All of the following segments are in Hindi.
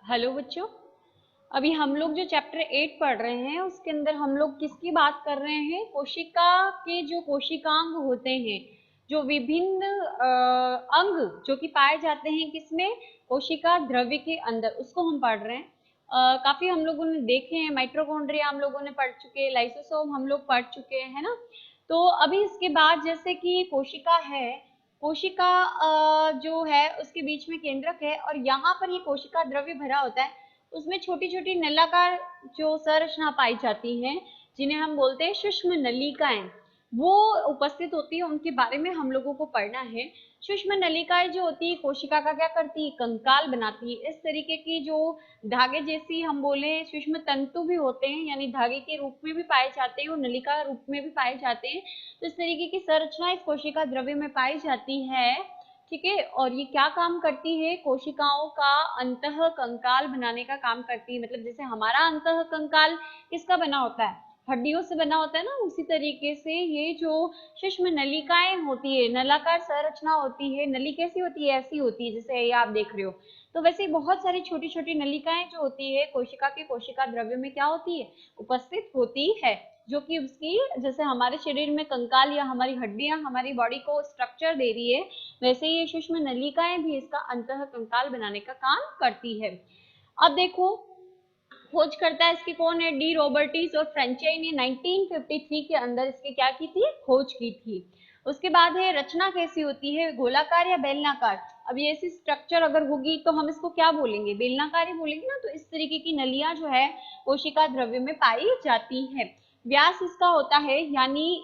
हेलो बच्चों। अभी हम लोग जो चैप्टर 8 पढ़ रहे हैं उसके अंदर हम लोग किसकी बात कर रहे हैं? कोशिका के जो कोशिकांग होते हैं, जो विभिन्न अंग जो कि पाए जाते हैं किसमें? कोशिका द्रव्य के अंदर, उसको हम पढ़ रहे हैं। काफी हम लोगों ने देखे हैं, माइटोकॉन्ड्रिया हम लोगों ने पढ़ चुके हैं, लाइसोसोम हम लोग पढ़ चुके हैं, है ना। तो अभी इसके बाद जैसे कि कोशिका है, कोशिका जो है उसके बीच में केंद्रक है और यहाँ पर ये कोशिका द्रव्य भरा होता है। उसमें छोटी छोटी नलाकार जो संरचना पाई जाती हैं, जिन्हें हम बोलते हैं सूक्ष्म नलिकाएं, वो उपस्थित होती है। उनके बारे में हम लोगों को पढ़ना है। सूक्ष्म नलिकाएं जो होती है कोशिका का क्या करती है? कंकाल बनाती है। इस तरीके की जो धागे जैसी हम बोले सूक्ष्म तंतु भी होते हैं, यानी धागे के रूप में भी पाए जाते हैं और नलिका रूप में भी पाए जाते हैं। तो इस तरीके की संरचना इस कोशिका द्रव्य में पाई जाती है। ठीक है, और ये क्या काम करती है? कोशिकाओं का अंतः कंकाल बनाने का काम करती है। मतलब जैसे हमारा अंतः कंकाल किसका बना होता है? हड्डियों से बना होता है ना। उसी तरीके से ये जो सूक्ष्म नलिकाएं होती है, नलाकार संरचना होती है। नली कैसी होती है? ऐसी होती है जैसे ये आप देख रहे हो। तो वैसे बहुत सारी छोटी छोटी नलिकाएं जो होती है कोशिका के कोशिका द्रव्य में क्या होती है? उपस्थित होती है, जो कि उसकी जैसे हमारे शरीर में कंकाल या हमारी हड्डियां हमारी बॉडी को स्ट्रक्चर दे रही है, वैसे ये सूक्ष्म नलिकाएं भी इसका अंतः कंकाल बनाने का काम करती है। अब देखो, खोज करता है इसकी कौन है? डी रॉबर्टिस और फ्रेंचाई ने 1953 के अंदर इसकी क्या की थी? खोज की थी। उसके बाद है रचना कैसी होती है? गोलाकार या बेलनाकार? अब ये ऐसी स्ट्रक्चर अगर होगी तो हम इसको क्या बोलेंगे? बेलनाकार ही बोलेंगे ना। तो इस तरीके की नलियां जो है कोशिका द्रव्य में पाई जाती है। व्यास इसका होता है, यानी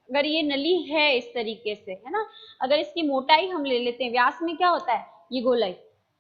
अगर ये नली है इस तरीके से, है ना, अगर इसकी मोटाई हम ले लेते हैं, व्यास में क्या होता है? ये गोलाई।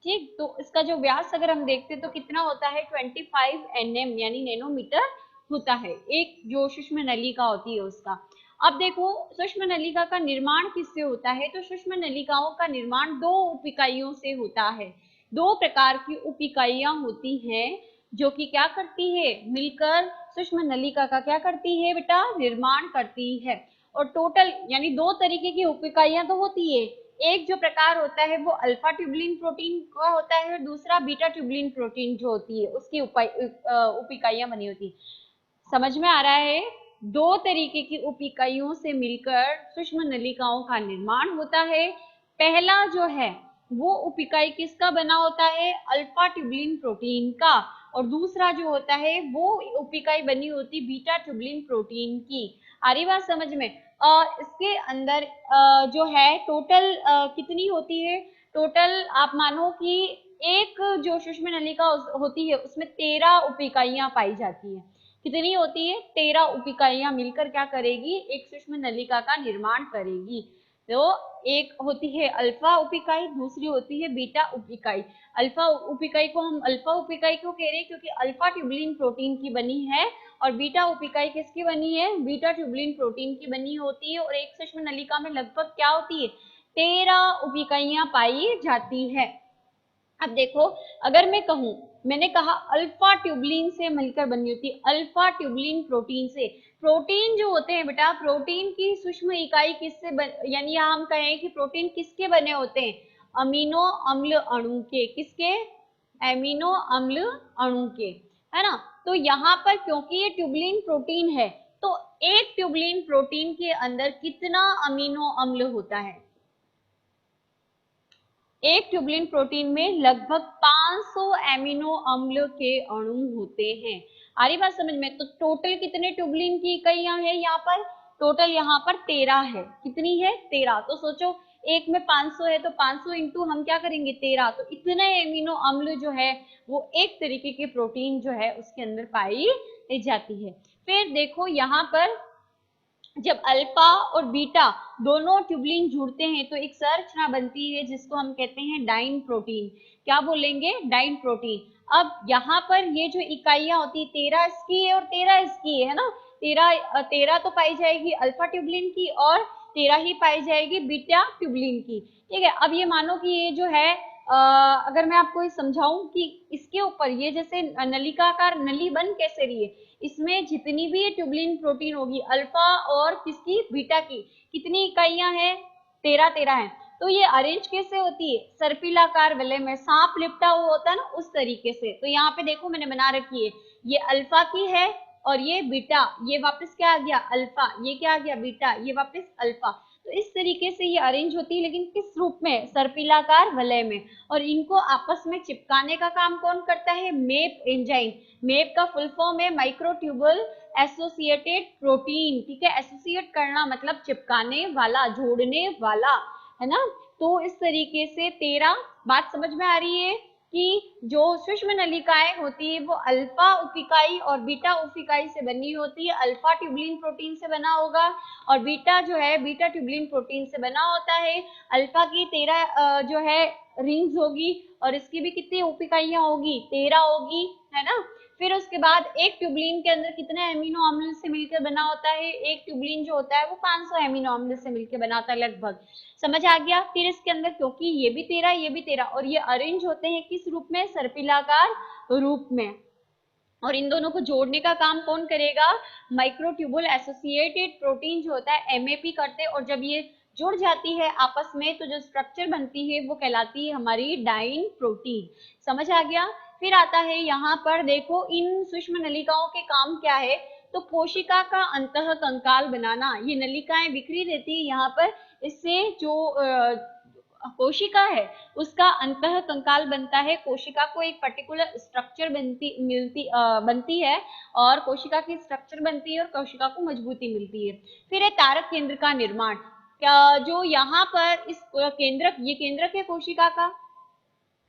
ठीक, तो इसका जो व्यास अगर हम देखते हैं तो कितना होता है? 25 nm यानी नैनोमीटर होता है, एक जो सूक्ष्म नलिका होती है उसका। अब देखो, सूक्ष्म नलिका का निर्माण किससे होता है? तो सूक्ष्म नलिकाओं का निर्माण दो उप इकाइयों से होता है। दो प्रकार की उप इकाइयां होती हैं जो कि क्या करती है? मिलकर सूक्ष्म नलिका का क्या करती है बेटा? निर्माण करती है। और टोटल यानी दो तरीके की उप इकाइयां तो होती है। एक जो प्रकार होता है वो अल्फा ट्यूबुलिन प्रोटीन का होता है और दूसरा बीटा ट्यूबुलिन प्रोटीन जो होती है उसकी उप इकाइयां बनी होती है। समझ में आ रहा है? दो तरीके की उप इकाइयों से मिलकर सूक्ष्म नलिकाओं का निर्माण होता है। पहला जो है वो उप इकाई किसका बना होता है? अल्फा ट्यूबुलिन प्रोटीन का। और दूसरा जो होता है वो उप इकाई बनी होती बीटा ट्यूबुलिन प्रोटीन की। आ रही बात समझ में? इसके अंदर जो है टोटल कितनी होती है? टोटल आप मानो कि एक जो सूक्ष्म नलिका होती है उसमें 13 उप इकाइयां पाई जाती है। कितनी होती है? 13 उप इकाइयां मिलकर क्या करेगी? एक सूक्ष्म नलिका का निर्माण करेगी। तो एक होती है अल्फा उप इकाई, दूसरी होती है बीटा उप इकाई। अल्फा उप इकाई को हम अल्फा उप इकाई क्यों कह रहे हैं? क्योंकि अल्फा ट्यूबुलिन प्रोटीन की बनी है और बीटा उप इकाई किसकी बनी है? बीटा ट्यूबुलिन प्रोटीन की बनी होती है। और एक सूक्ष्म नलिका में लगभग क्या होती है? 13 उप इकाइयां पाई जाती है। अब देखो, अगर मैं कहूं, मैंने कहा अल्फा ट्यूबुलिन से मिलकर बनी होती है, अल्फा ट्यूबुलिन प्रोटीन से। प्रोटीन जो होते हैं बेटा, प्रोटीन की सूक्ष्म इकाई किससे यानी हम कहें कि प्रोटीन किसके बने होते हैं? अमीनो अम्ल अणु के। किसके? एमिनो अम्ल अणु के, है ना। तो यहाँ पर क्योंकि ये ट्यूबुलिन प्रोटीन है, तो एक ट्यूबुलिन प्रोटीन के अंदर कितना अमीनो अम्ल होता है? एक ट्यूबुलिन प्रोटीन में लगभग 500 एमिनो अम्ल के अणु होते हैं। आ रही बात समझ में? तो टोटल कितने ट्यूबुलिन की इकाइयां हैं यहाँ पर? टोटल यहाँ पर 13 है। कितनी है? 13। तो सोचो, एक में 500 है तो 500 इंटू हम क्या करेंगे? 13। तो इतने एमिनो अम्ल जो है वो एक तरीके के प्रोटीन जो है उसके अंदर पाई जाती है। फिर देखो यहाँ पर जब अल्फा और बीटा दोनों ट्यूबुलिन जुड़ते हैं तो एक संरचना बनती है जिसको हम कहते हैं डाइन प्रोटीन। क्या बोलेंगे? Diene protein. अब यहाँ पर ये जो इकाइयां होती है 13 इसकी है और 13 इसकी है ना। 13 तो पाई जाएगी अल्फा ट्यूबुलिन की और 13 ही पाई जाएगी बीटा ट्यूबुलिन की। ठीक है, अब ये मानो कि ये जो है अगर मैं आपको समझाऊं कि इसके ऊपर ये जैसे नलिकाकार नली बन कैसे रही है, इसमें जितनी भी ये ट्यूबुलिन प्रोटीन होगी अल्फा और किसकी? बीटा की, कितनी इकाइयां हैं? 13 13 है। तो ये अरेंज कैसे होती है, सर्पिलाकार वलय में, सांप लिपटा हुआ होता है ना उस तरीके से। तो यहाँ पे देखो मैंने बना रखी है, ये अल्फा की है और ये बीटा, ये वापस क्या आ गया अल्फा, ये क्या आ गया बीटा, ये वापस अल्फा। तो इस तरीके से ये अरेंज होती है, लेकिन किस रूप में, सर्पिलाकार वलय में। और इनको आपस में चिपकाने का काम कौन करता है, मेप एंजाइम। मेप का फुल फॉर्म है माइक्रोट्यूबुल एसोसिएटेड प्रोटीन, ठीक है। एसोसिएट करना मतलब चिपकाने वाला, जोड़ने वाला, है ना। तो इस तरीके से 13 बात समझ में आ रही है कि जो सूक्ष्म नलिकाएं होती है वो अल्फा उपिकाई और बीटा उपिकाई से बनी होती है। अल्फा ट्यूबुलिन प्रोटीन से बना होगा और बीटा जो है बीटा ट्यूबुलिन प्रोटीन से बना होता है। अल्फा की 13 जो है रिंग्स होगी और इसकी भी कितनी उपिकाइयां होगी, 13 होगी, है ना। फिर उसके बाद एक ट्यूबुलिन के अंदर कितने एमिनो अम्ल से मिलकर बना होता है, एक ट्यूबुलिन जो होता है वो 500 एमिनो अम्ल से मिलकर बना होता है लगभग, समझ आ गया। फिर इसके अंदर क्योंकि ये भी 13 ये भी 13 और ये अरेंज होते हैं किस रूप में, सर्पिलाकार रूप में। और इन दोनों को जोड़ने का काम कौन करेगा, माइक्रोट्यूबुल एसोसिएटेड प्रोटीन जो होता है एमएपी करते हैं। और जब ये जुड़ जाती है आपस में तो जो स्ट्रक्चर बनती है वो कहलाती है हमारी डाइन प्रोटीन, समझ आ गया। फिर आता है यहाँ पर देखो इन सूक्ष्म नलिकाओं के काम क्या है, तो कोशिका का अंतः कंकाल बनाना। ये नलिकाएं बिखरी रहती है यहाँ पर, इससे जो कोशिका है उसका अंतः कंकाल बनता है। कोशिका को एक पर्टिकुलर स्ट्रक्चर बनती है और कोशिका की स्ट्रक्चर बनती है और कोशिका को मजबूती मिलती है। फिर है तारक केंद्र का निर्माण, जो यहाँ पर इस केंद्रक, ये केंद्रक है कोशिका का,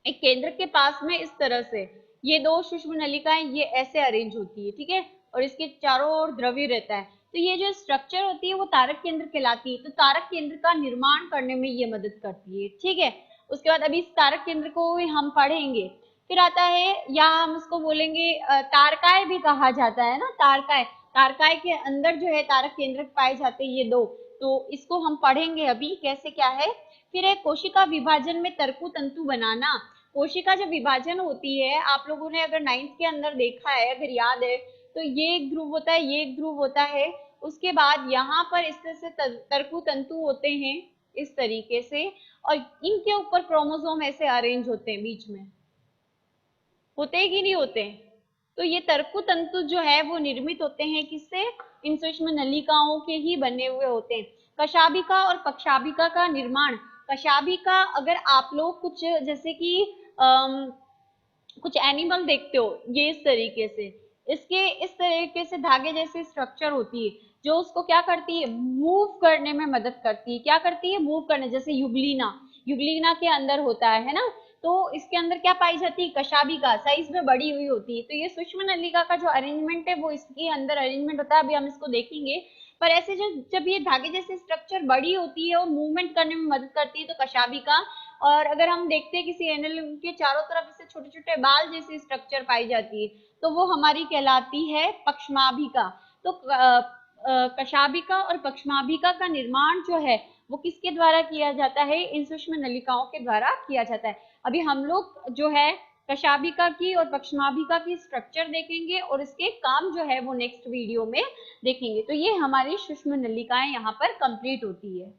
एक केंद्रक के पास में इस तरह से ये दो सूक्ष्म नलिकाएं ये ऐसे अरेंज होती है, ठीक है। और इसके चारों ओर द्रव्य रहता है। तो ये जो स्ट्रक्चर होती है वो तारक केंद्र कहलाती है। तो तारक केंद्र का निर्माण करने में ये मदद करती है, ठीक है। उसके बाद अभी इस तारक केंद्र को हम पढ़ेंगे। फिर आता है या हम इसको बोलेंगे तारकाय भी कहा जाता है ना, तारकाय। तारकाय के अंदर जो है तारक केंद्र पाए जाते हैं ये दो, तो इसको हम पढ़ेंगे अभी कैसे क्या है। फिर है कोशिका विभाजन में तरकु तंतु बनाना। कोशिका जब विभाजन होती है, आप लोगों ने अगर 9th के अंदर देखा है, अगर याद है, तो ये एक ध्रुव होता है, ये एक ध्रुव होता है। उसके बाद यहाँ पर इस तरह से तरकु तंतु होते हैं इस तरीके से, और इनके ऊपर क्रोमोसोम ऐसे अरेंज होते हैं बीच में, होते हैं कि नहीं होते। तो ये तरकु तंतु जो है वो निर्मित होते हैं किससे, इन सूक्ष्म नलिकाओं के ही बने हुए होते हैं। कशाभिका और पक्षाभिका का निर्माण। कशाभिका अगर आप लोग कुछ जैसे कि कुछ एनिमल देखते हो, ये इस तरीके से, इसके इस तरीके से धागे जैसे स्ट्रक्चर होती है जो उसको क्या करती है, मूव करने में मदद करती है। क्या करती है, मूव करने, जैसे युगलीना, युगलीना के अंदर होता है ना। तो इसके अंदर क्या पाई जाती है, कशाभिका, साइज में बड़ी हुई होती है। तो ये सूक्ष्म नलिका का जो अरेंजमेंट है वो इसके अंदर अरेंजमेंट होता है, अभी हम इसको देखेंगे। पर ऐसे जब ये धागे जैसे स्ट्रक्चर बड़ी होती है और मूवमेंट करने में मदद करती है तो कशाभिका। और अगर हम देखते हैं किसी एनिमल के चारों तरफ इसे छोटे छोटे बाल जैसी स्ट्रक्चर पाई जाती है तो वो हमारी कहलाती है पक्षमाभिका। तो कशाभिका और पक्षमाभिका का निर्माण जो है वो किसके द्वारा किया जाता है, इन सूक्ष्म नलिकाओं के द्वारा किया जाता है। अभी हम लोग जो है कशाभिका की और पक्षमाभिका की स्ट्रक्चर देखेंगे और इसके काम जो है वो नेक्स्ट वीडियो में देखेंगे। तो ये हमारी सूक्ष्म नलिकाएं यहाँ पर कंप्लीट होती है।